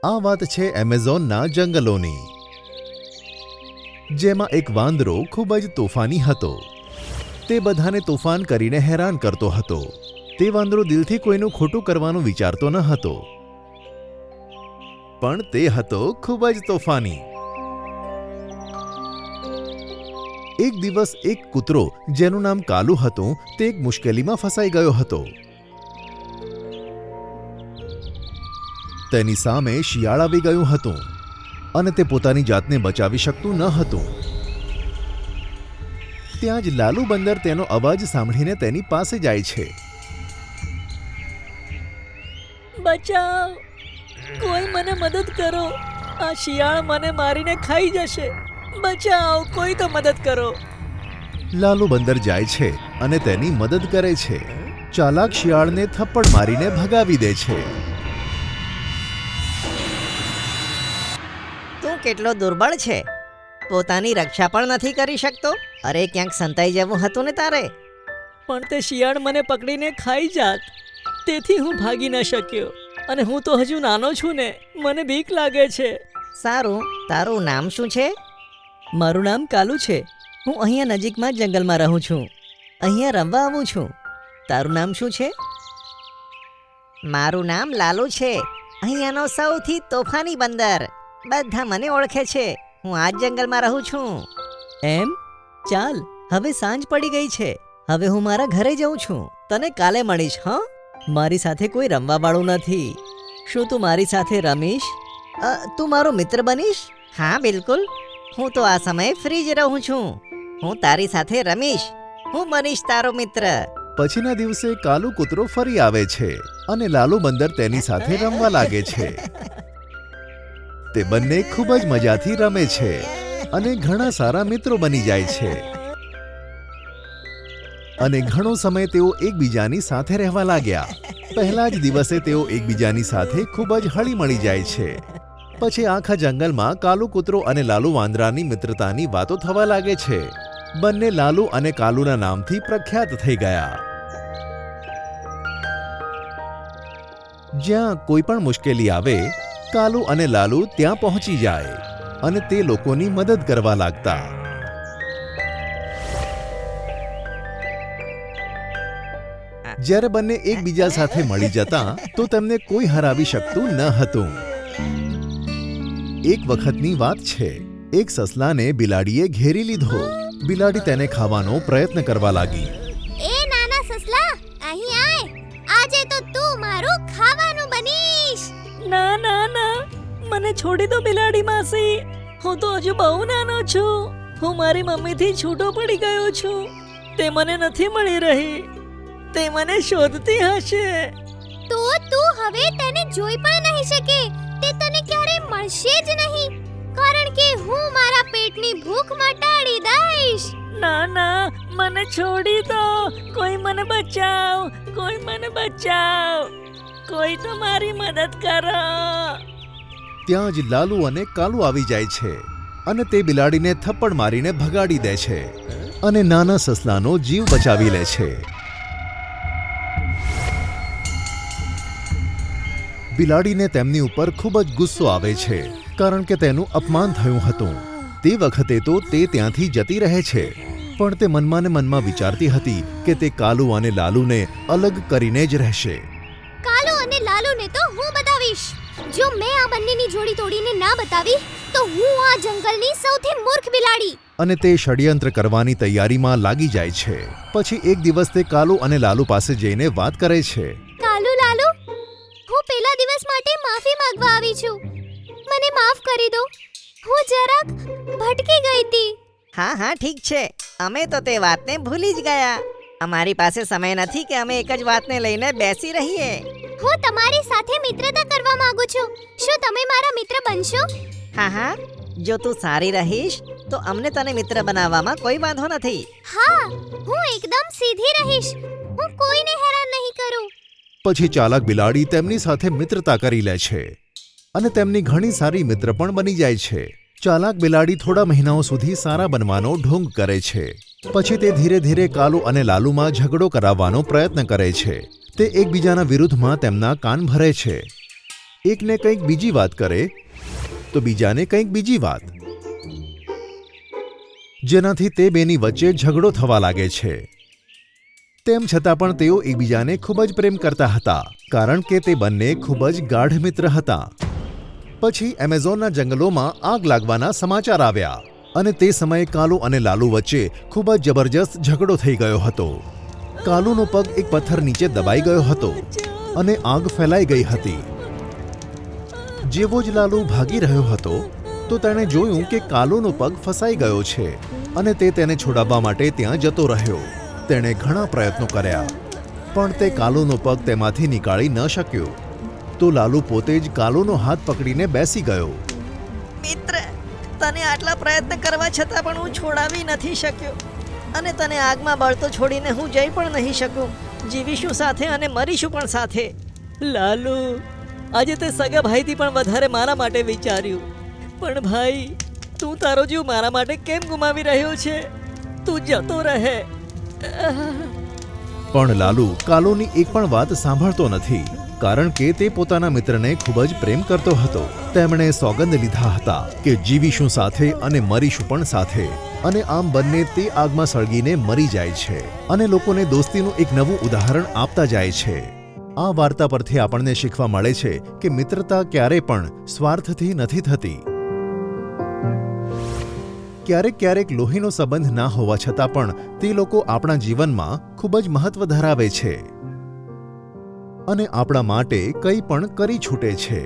આ વાત છે એમેઝોનના જંગલોની, જેમાં એક વાંદરો ખૂબ જ તોફાની હતો. તે બધાને તોફાન કરીને હેરાન કરતો હતો. તે વાંદરો દિલથી કોઈનું ખોટું કરવાનું વિચારતો ન હતો, પણ તે હતો ખૂબ જ તોફાની. એક દિવસ એક કૂતરો જેનું નામ કાલુ હતું, તે એક મુશ્કેલીમાં ફસાઈ ગયો હતો. તેની સામે શિયાળ આવી ગયું હતું અને તે પોતાની જાતને બચાવી શકતું ન હતું. ત્યાં જ લાલુ બંદર તેનો અવાજ સાંભળીને તેની પાસે જાય છે. બચાવ, કોઈ મને મદદ કરો, આ શિયાળ મને મારીને ખાઈ જશે. બચાવ, કોઈ તો મદદ કરો. લાલુ બંદર જાય છે અને તેની મદદ કરે છે. ચાલાક શિયાળને થપ્પડ મારીને ભગાવી દે છે. તું કેટલો દુર્બળ છે, પોતાની રક્ષા પણ નથી કરી શકતો. અરે ક્યાંક સંતાઈ જવું હતું ને તારે. પણ તે શિયાળ મને પકડીને ખાઈ જાત, તેથી હું ભાગી ન શક્યો. અને હું તો હજુ નાનો છું ને, મને બીક લાગે છે. સારું, તારું નામ શું છે? મારું નામ કાલુ છે. હું અહીંયા નજીકમાં જ જંગલમાં રહું છું. અહીંયા રમવા આવું છું. તારું નામ શું છે? મારું નામ લાલુ છે. અહીંયાનો સૌથી તોફાની બંદર. બધા મને ઓળખે છે. હું આ જ જંગલમાં રહું છું. એમ? ચાલ, હવે સાંજ પડી ગઈ છે. હવે હું મારા ઘરે જઉં છું. તને કાલે મળીશ. હા, મારી સાથે કોઈ રમવા વાળું નથી. શું તું મારી સાથે રમીશ? તું મારો મિત્ર બનીશ? હા બિલકુલ, હું તો આ સમયે ફ્રી જ રહું છું. હું તારી સાથે રમીશ. હું બનીશ તારો મિત્ર. પછીના દિવસે કાલુ કૂતરો ફરી આવે છે અને લાલુ બંદર તેની સાથે રમવા લાગે છે. તે બંને ખૂબ જ મજાથી રમે છે અને ઘણા સારા મિત્રો બની જાય છે. અને ઘણો સમય તેઓ એકબીજાની સાથે રહેવા લાગ્યા. પહેલા જ દિવસે તેઓ એકબીજાની સાથે ખૂબ જ હળીમળી જાય છે. પછી આખા જંગલમાં કાલુ કૂતરો અને લાલુ વાંદરાની મિત્રતાની વાતો થવા લાગે છે. બંને લાલુ અને કાલુના નામથી પ્રખ્યાત થઈ ગયા. જ્યાં કોઈ પણ મુશ્કેલી આવે, કાલુ અને લાલુ ત્યાં પહોંચી જાય અને તે લોકોની મદદ કરવા લાગતા. જ્યારે બંને એકબીજા સાથે મળી જતા તો તેમને કોઈ હરાવી શકતું ન હતું. એક વખતની વાત છે, એક સસલાને બિલાડીએ ઘેરી લીધો. બિલાડી તેને ખાવાનો પ્રયત્ન કરવા લાગી. એ નાના સસલા, અહીં આય. આજે તો તું મારું ખાવાનું બનીશ. ના ના ના, મને છોડી દો બિલાડી માસી. હું તો હજુ બહુ નાનો છું. હું મારી મમ્મીથી છૂટો પડી ગયો છું. તે મને નથી મળી રહી. તે મને શોધતી હશે. તો તું હવે તેને જોઈ પણ નહીં શકે. તે તને ક્યારે મળશે જ નહીં, કારણ કે હું મારા પેટની ભૂખ મટાડી દઈશ. ના ના, મને છોડી દો. કોઈ મને બચાવ, કોઈ મને બચાવ. કોઈ તો મારી મદદ કરો. ત્યાં જ લાલુ અને કાલુ આવી જાય છે અને તે બિલાડીને થપ્પડ મારીને ભગાડી દે છે અને નાના સસલાનો જીવ બચાવી લે છે. બિલાડીને તેમની ઉપર ખૂબ જ ગુસ્સો આવે છે, કારણ કે તેનું અપમાન થયું હતું. તે વખતે તો તે ત્યાંથી જતી રહે છે, પણ તે મનમાં ને મનમાં વિચારતી હતી કે તે કાલુ અને લાલુને અલગ કરીને જ રહેશે. કાલુ અને લાલુને તો હું બતાવીશ. જો મેં આ બંનેની જોડી તોડીને ના બતાવી તો હું આ જંગલની સૌથી મૂર્ખ બિલાડી. અને તે ષડયંત્ર કરવાની તૈયારીમાં લાગી જાય છે. પછી એક દિવસ તે કાલુ અને લાલુ પાસે જઈને વાત કરે છે. કાલુ, લાલુ, હું પેલા દિવસ માટે માફી માંગવા આવી છું. મને માફ કરી દો. હું જરાક ભટકી ગઈ હતી. હા હા ઠીક છે, અમે તો તે વાતને ભૂલી જ ગયા. અમારી પાસે સમય નથી કે અમે એક જ વાતને લઈને બેસી રહીએ. હું તમારી સાથે મિત્રતા કરવા માંગુ છું. શું તમે મારા મિત્ર બનશો? હા હા, જો તું સારી રહીશ તો અમને તને મિત્ર બનાવવામાં કોઈ વાંધો નથી. હા, હું એકદમ સીધી રહીશ. હું કોઈને હેરાન નહીં કરું. પછી ચાલાક બિલાડી તેમની સાથે મિત્રતા કરી લે છે અને તેમની ઘણી સારી મિત્ર પણ બની જાય છે. ચાલાક બિલાડી થોડા મહિનાઓ સુધી સારા બનવાનો ઢોંગ કરે છે. પછી તે ધીરે ધીરે કાલુ અને લાલુમાં ઝઘડો કરાવવાનો પ્રયત્ન કરે છે. તે એકબીજાના વિરુદ્ધમાં તેમના કાન ભરે છે. એકને કંઈક બીજી વાત કરે તો બીજાને કંઈક બીજી વાત, જેનાથી તે બેની વચ્ચે ઝઘડો થવા લાગે છે. તેમ છતાં પણ તેઓ એકબીજાને ખૂબ જ પ્રેમ કરતા હતા, કારણ કે તે બંને ખૂબ જ ગાઢ મિત્ર હતા. પછી એમેઝોનના જંગલોમાં આગ લાગવાના સમાચાર આવ્યા અને તે સમયે કાલુ અને લાલુ વચ્ચે ખૂબ જ જબરજસ્ત ઝઘડો થઈ ગયો હતો. કાલુનો પગ એક પથ્થર નીચે દબાઈ ગયો હતો અને આગ ફેલાઈ ગઈ હતી. જેવો જ લાલુ ભાગી રહ્યો હતો તો તેણે જોયું કે કાલુનો પગ ફસાઈ ગયો છે અને તે તેને છોડાવવા માટે ત્યાં જતો રહ્યો. તેણે ઘણા પ્રયત્નો કર્યા પણ તે કાલુનો પગ તેમાંથી નીકાળી ન શક્યો. તો લાલુ પોતે જ કાલુનો હાથ પકડીને બેસી ગયો. મિત્ર, તને આટલા પ્રયત્ન કરવા છતાં પણ હું છોડાવી નથી શક્યો અને તને આગમાં બળતો છોડીને હું જઈ પણ નહીં શકું. જીવીશું સાથે અને મરીશું પણ સાથે. લાલુ, આજે તે સગા ભાઈથી પણ વધારે મારા માટે વિચાર્યું. પણ ભાઈ, તું તારો જીવ મારા માટે કેમ ગુમાવી રહ્યો છે? તું જતો રહે. પણ લાલુ કાલુની એક પણ વાત સાંભળતો નથી, કારણ કે તે પોતાના મિત્રને ખૂબ જ પ્રેમ કરતો હતો. તેમણે સોગંદ લીધા હતા કે જીવીશું સાથે અને મરીશું પણ સાથે. અને આમ બંને તે આગમાં સળગીને મરી જાય છે અને લોકોને દોસ્તીનું એક નવું ઉદાહરણ આપતા જાય છે. આ વાર્તા પરથી આપણને શીખવા મળે છે કે મિત્રતા ક્યારે પણ સ્વાર્થથી નથી થતી. ક્યારેક ક્યારેક લોહીનો સંબંધ ના હોવા છતાં પણ તે લોકો આપણા જીવનમાં ખૂબ જ મહત્વ ધરાવે છે અને આપણા માટે કંઈ પણ કરી છૂટે છે.